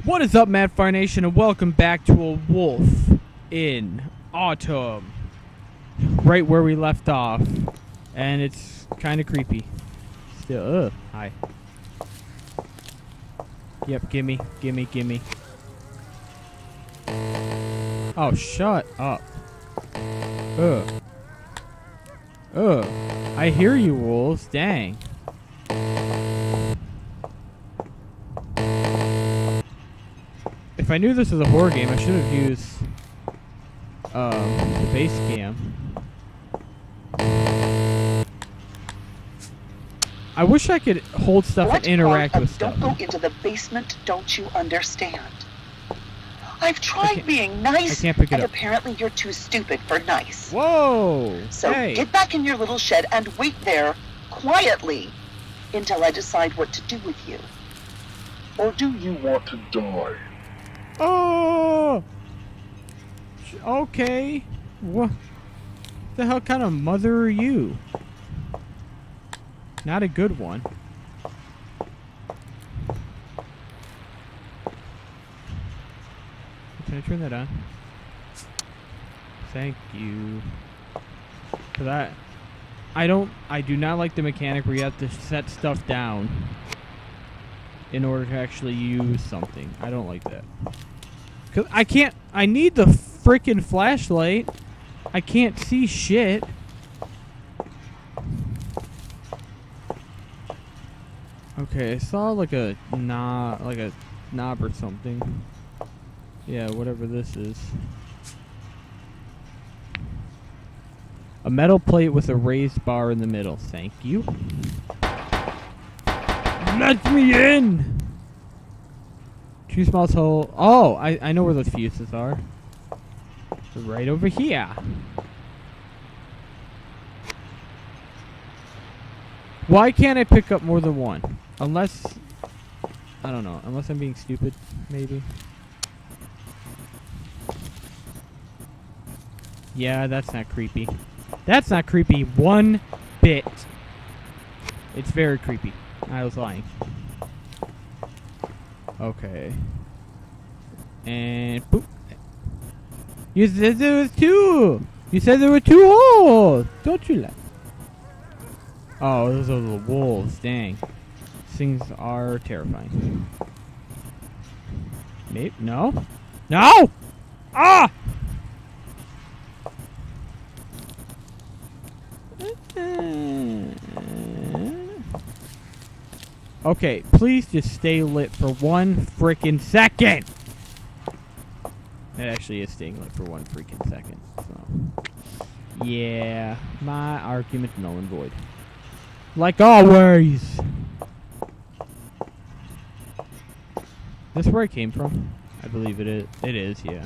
What is up, Mad Fire Nation, and welcome back to A Wolf in Autumn. Right where we left off. And it's kind of creepy. Still, hi. Yep, gimme. Oh, shut up. I hear you, wolves. Dang. If I knew this was a horror game, I should have used the base cam. I wish I could hold stuff and interact with stuff. Don't go into the basement, don't you understand? I've tried being nice, and apparently you're too stupid for nice. Whoa! So get back in your little shed and wait there, quietly, until I decide what to do with you. Or do you want to die? Oh! Okay. What the hell kind of mother are you? Not a good one. Can I turn that on? Thank you for that. I do not like the mechanic where you have to set stuff down in order to actually use something. I don't like that. Cause I need the freaking flashlight. I can't see shit. Okay, I saw like a knob or something. Yeah, whatever this is. A metal plate with a raised bar in the middle. Thank you. Let me in! Two small hole. Oh, I know where those fuses are. They're right over here. Why can't I pick up more than one? Unless, I don't know. Unless I'm being stupid, maybe. Yeah, that's not creepy. That's not creepy one bit. It's very creepy. I was lying. Okay. And boop. You said there was two! You said there were two holes! Don't you laugh? Oh, those are the wolves. Dang. These things are terrifying. Maybe? No? No! Ah! Okay, please just stay lit for one freaking second. It actually is staying lit for one freaking second. So, yeah, my argument null and void. Like always. This where I came from? I believe it is. It is, yeah.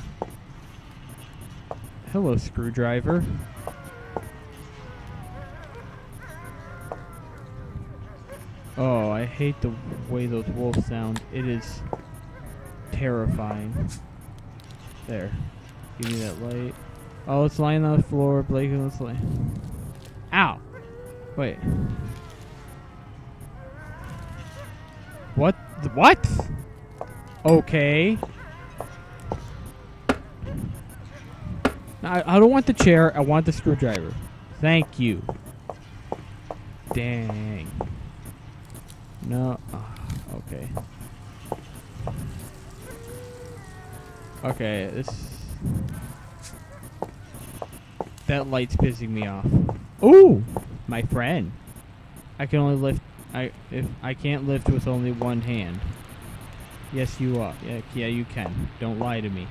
Hello, screwdriver. Oh, I hate the way those wolves sound. It is terrifying. There. Give me that light. Oh, it's lying on the floor. Blake, let's lay. Ow! Wait. What? What? Okay. I don't want the chair. I want the screwdriver. Thank you. Dang. No. Oh, okay. Okay, this... That light's pissing me off. Ooh! My friend. I can only lift... If I can't lift with only one hand. Yes, you are. Yeah, you can. Don't lie to me.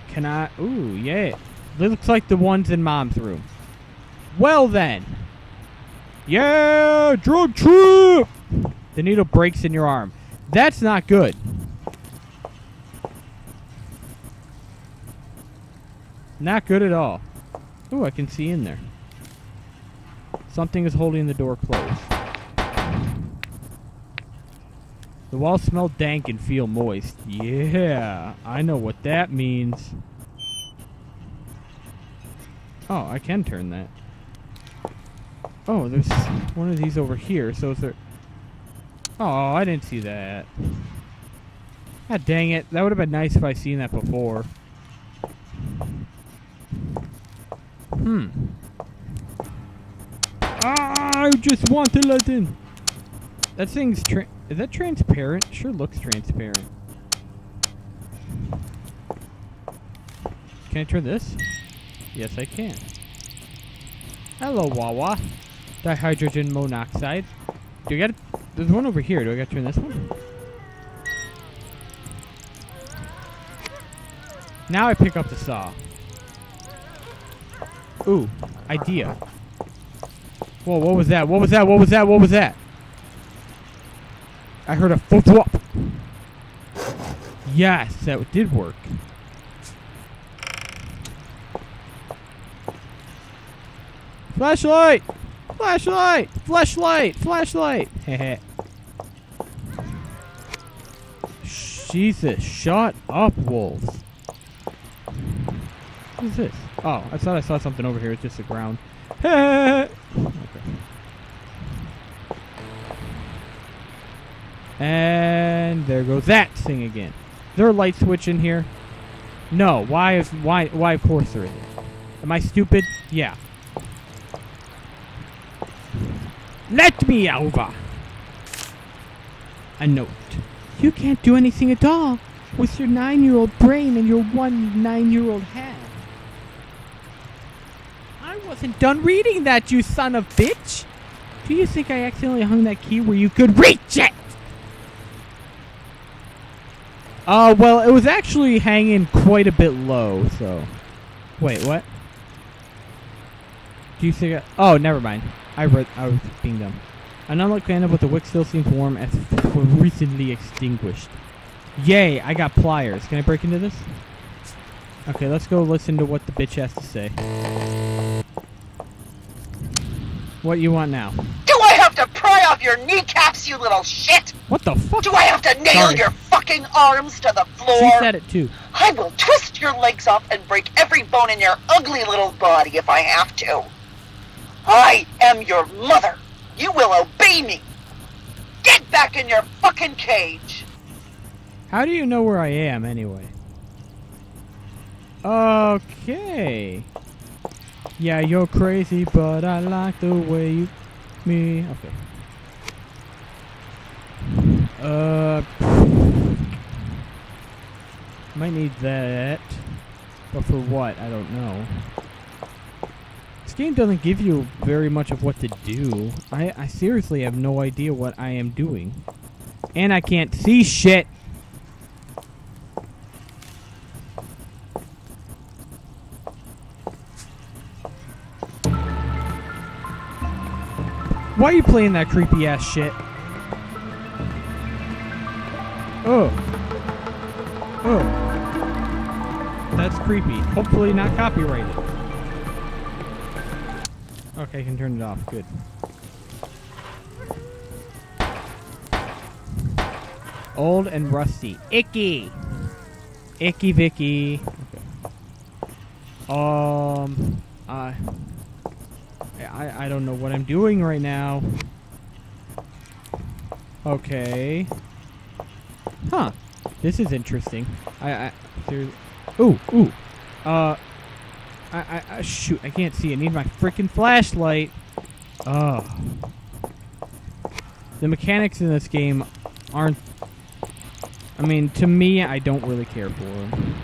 Can I... Ooh, yeah. Looks like the ones in Mom's room. Well then. Yeah, drug trip! The needle breaks in your arm. That's not good. Not good at all. Ooh, I can see in there. Something is holding the door closed. The walls smell dank and feel moist. Yeah, I know what that means. Oh, I can turn that. Oh, there's one of these over here. So is there... Oh, I didn't see that. God dang it. That would have been nice if I seen that before. I just want to let in. That thing's is that transparent? Sure looks transparent. Can I turn this? Yes, I can. Hello, Wawa. Dihydrogen monoxide. Do you got? There's one over here. Do I got to turn this one? Now I pick up the saw. Ooh, idea. Whoa, what was that? What was that? What was that? What was that? I heard a flop. Yes, that did work. Flashlight! Flashlight! Flashlight! Flashlight! Heh. Jesus, shut up, wolves. What is this? Oh, I thought I saw something over here. It's just the ground. Okay. And there goes that thing again. Is there a light switch in here? No. Why of course there isn't. Am I stupid? Yeah. Let me over. A note. You can't do anything at all with your 9-year-old brain and your 9-year-old head. I wasn't done reading that, you son of bitch. Do you think I accidentally hung that key where you could reach it? Well, it was actually hanging quite a bit low, so... Wait, what? Do you think oh, never mind. I was being dumb. An unlocked candle, but the wick still seems warm as if it was recently extinguished. Yay, I got pliers. Can I break into this? Okay, let's go listen to what the bitch has to say. What you want now? Do I have to pry off your kneecaps, you little shit? What the fuck? Do I have to nail your fucking arms to the floor? She said it too. I will twist your legs off and break every bone in your ugly little body if I have to. I am your mother. You will obey me. Get back in your fucking cage. How do you know where I am, anyway? Okay. Yeah, you're crazy, but I like the way you... me... Okay. Might need that. But for what? I don't know. This game doesn't give you very much of what to do. I seriously have no idea what I am doing. And I can't see shit! Why are you playing that creepy ass shit? Oh. Oh. That's creepy. Hopefully not copyrighted. Okay, I can turn it off. Good. Old and rusty. Icky! Icky Vicky. Okay. I don't know what I'm doing right now. Okay. Huh. This is interesting. Ooh. Shoot, I can't see. I need my freaking flashlight. Oh. The mechanics in this game aren't... I mean, to me, I don't really care for them.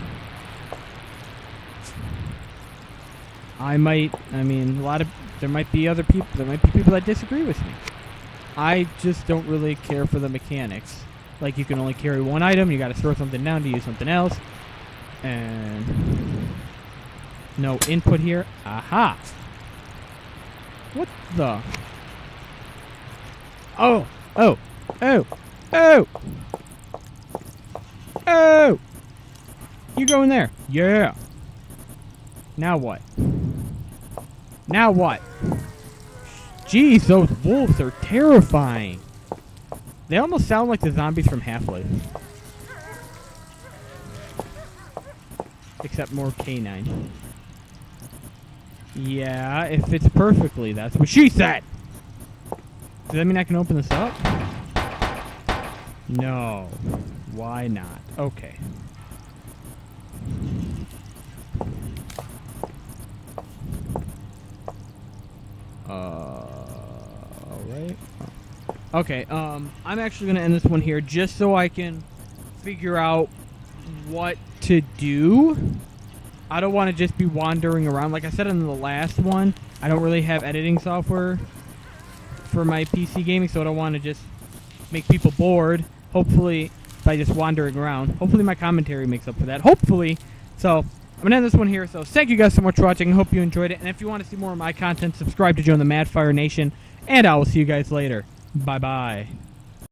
There might be other people, there might be people that disagree with me. I just don't really care for the mechanics. Like, you can only carry one item, you gotta throw something down to use something else. And... no input here. Aha! What the... Oh! Oh! Oh! Oh! Oh! You go in there. Yeah! Now what? Now what? Jeez, those wolves are terrifying. They almost sound like the zombies from Half-Life. Except more canine. Yeah, it fits perfectly. That's what she said! Does that mean I can open this up? No. Why not? Okay. Alright. Okay, I'm actually gonna end this one here just so I can figure out what to do. I don't want to just be wandering around. Like I said in the last one, I don't really have editing software for my PC gaming, so I don't want to just make people bored. Hopefully, by just wandering around. Hopefully my commentary makes up for that. Hopefully. So, I'm going to end this one here. So, thank you guys so much for watching. I hope you enjoyed it. And if you want to see more of my content, subscribe to join the Madfire Nation. And I will see you guys later. Bye-bye.